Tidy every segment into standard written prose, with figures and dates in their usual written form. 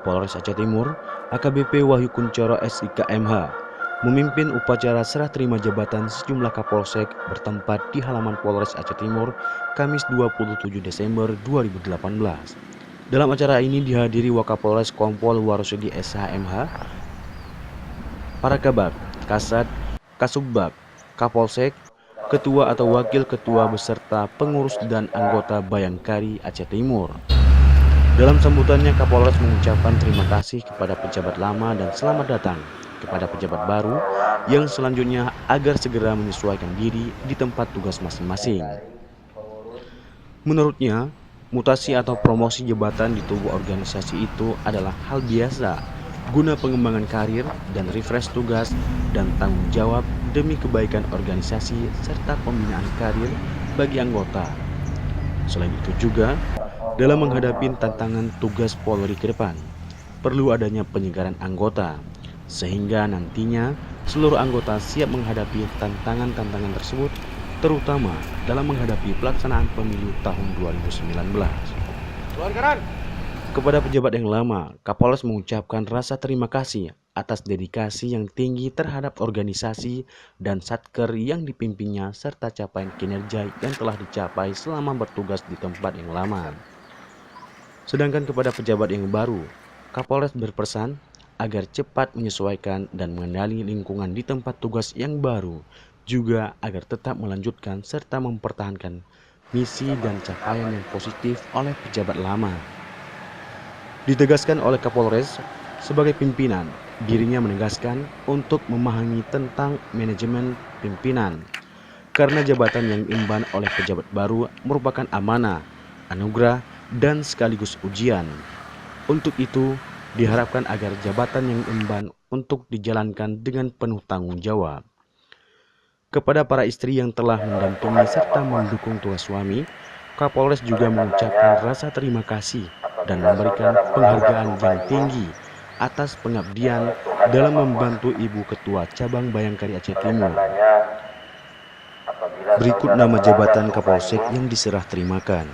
Polres Aceh Timur, AKBP Wahyu Kuncoro SIKMH, memimpin upacara serah terima jabatan sejumlah Kapolsek bertempat di halaman Polres Aceh Timur, Kamis 27 Desember 2018. Dalam acara ini dihadiri Wakapolres Kompol Warusudi SHMH, para Kabak, Kasat, Kasubbag, Kapolsek, Ketua atau Wakil Ketua beserta pengurus dan anggota Bayangkari Aceh Timur. Dalam sambutannya, Kapolres mengucapkan terima kasih kepada pejabat lama dan selamat datang kepada pejabat baru yang selanjutnya agar segera menyesuaikan diri di tempat tugas masing-masing. Menurutnya, mutasi atau promosi jabatan di tubuh organisasi itu adalah hal biasa guna pengembangan karir dan refresh tugas dan tanggung jawab demi kebaikan organisasi serta pembinaan karir bagi anggota. Selain itu juga, dalam menghadapi tantangan tugas Polri ke depan, perlu adanya penyegaran anggota, sehingga nantinya seluruh anggota siap menghadapi tantangan-tantangan tersebut, terutama dalam menghadapi pelaksanaan pemilu tahun 2019. Kepada pejabat yang lama, Kapolres mengucapkan rasa terima kasih atas dedikasi yang tinggi terhadap organisasi dan satker yang dipimpinnya serta capaian kinerja yang telah dicapai selama bertugas di tempat yang lama. Sedangkan kepada pejabat yang baru, Kapolres berpesan agar cepat menyesuaikan dan mengenali lingkungan di tempat tugas yang baru, juga agar tetap melanjutkan serta mempertahankan misi dan capaian yang positif oleh pejabat lama. Ditegaskan oleh Kapolres, sebagai pimpinan, dirinya menegaskan untuk memahami tentang manajemen pimpinan, karena jabatan yang diemban oleh pejabat baru merupakan amanah, anugerah, dan sekaligus ujian. Untuk itu, diharapkan agar jabatan yang diemban untuk dijalankan dengan penuh tanggung jawab. Kepada para istri yang telah mendampingi serta mendukung tugas suami, Kapolres juga mengucapkan rasa terima kasih dan memberikan penghargaan yang tinggi atas pengabdian dalam membantu Ibu Ketua Cabang Bayangkari Aceh Timur. Berikut nama jabatan Kapolsek yang diserah terimakan.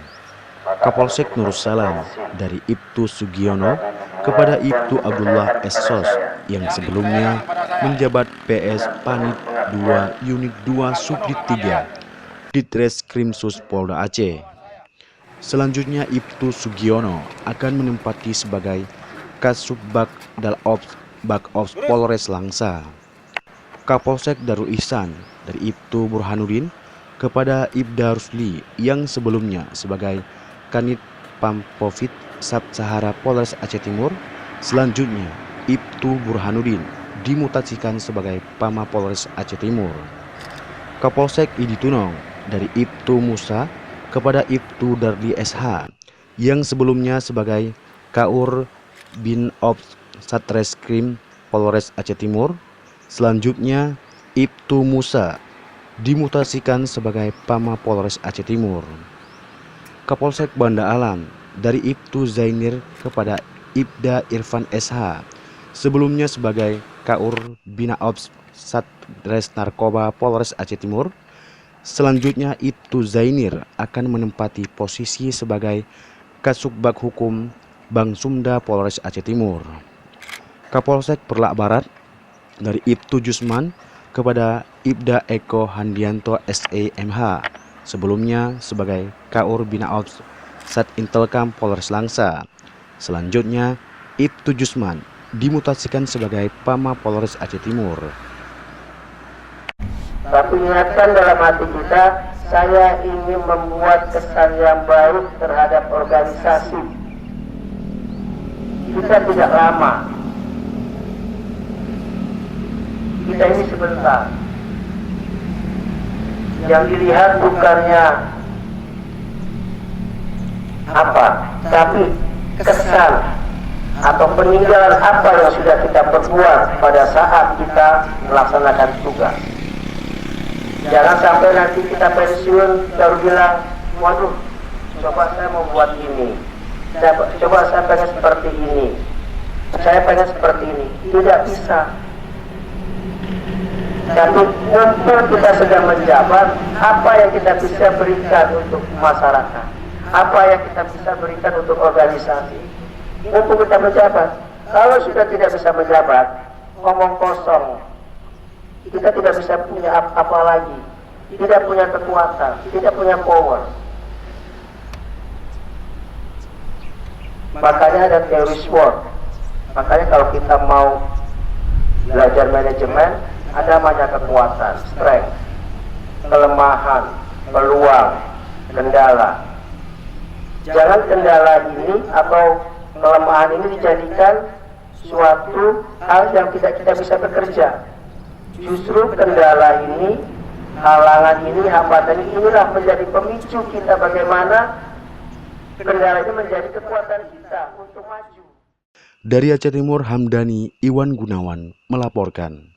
Kapolsek Nursalam dari Ibtu Sugiono kepada Ibtu Abdullah Essos yang sebelumnya menjabat PS Panit 2 Unit 2 Subdit 3 Ditreskrimsus Polda Aceh. Selanjutnya Ibtu Sugiono akan menempati sebagai Kasubbag Dalops Bakops Polres Langsa. Kapolsek Darul Ihsan dari Ibtu Burhanuddin kepada Ibda Rusli yang sebelumnya sebagai Kanit Pampovit Sub-Sahara Polres Aceh Timur. Selanjutnya, Ibtu Burhanuddin dimutasikan sebagai Pama Polres Aceh Timur. Kapolsek Idi Tunong dari Ibtu Musa kepada Ibtu Dardi SH yang sebelumnya sebagai Kaur Bin Ops Satreskrim Polres Aceh Timur. Selanjutnya, Ibtu Musa dimutasikan sebagai Pama Polres Aceh Timur. Kapolsek Banda Alam dari Ibtu Zainir kepada Ibda Irfan SH sebelumnya sebagai Kaur Bina Ops Satres Narkoba Polres Aceh Timur. Selanjutnya Ibtu Zainir akan menempati posisi sebagai Kasubbag Hukum Bang Sumda Polres Aceh Timur. Kapolsek Perlak Barat dari Ibtu Jusman kepada Ibda Eko Handianto SEMH sebelumnya sebagai Kaur Bina Ops Sat Intelkam Polres Langsa. Selanjutnya, Ibtu Jusman dimutasikan sebagai Pama Polres Aceh Timur. Tapi ingatkan dalam hati kita, saya ingin membuat kesan yang baik terhadap organisasi. Kita tidak lama. Kita ini sebentar. Yang dilihat bukannya apa, tapi kesan atau peninggalan apa yang sudah kita perbuat pada saat kita melaksanakan tugas. Jangan sampai nanti kita pensiun baru bilang, waduh, coba saya mau buat ini, coba saya pengen seperti ini, saya pengen seperti ini. Tidak bisa. Tapi mumpung kita sedang menjabat, apa yang kita bisa berikan untuk masyarakat, apa yang kita bisa berikan untuk organisasi, mumpung kita menjabat. Kalau sudah tidak bisa menjabat, ngomong kosong, kita tidak bisa punya apa lagi, tidak punya kekuatan, tidak punya power. Makanya ada teori SWOT. Makanya kalau kita mau belajar manajemen, ada banyak kekuatan, strength, kelemahan, peluang, kendala. Jangan kendala ini atau kelemahan ini dijadikan suatu hal yang tidak kita bisa bekerja. Justru kendala ini, halangan ini, hambatan ini, inilah menjadi pemicu kita bagaimana kendala ini menjadi kekuatan kita untuk maju. Dari Aceh Timur, Hamdani Iwan Gunawan melaporkan.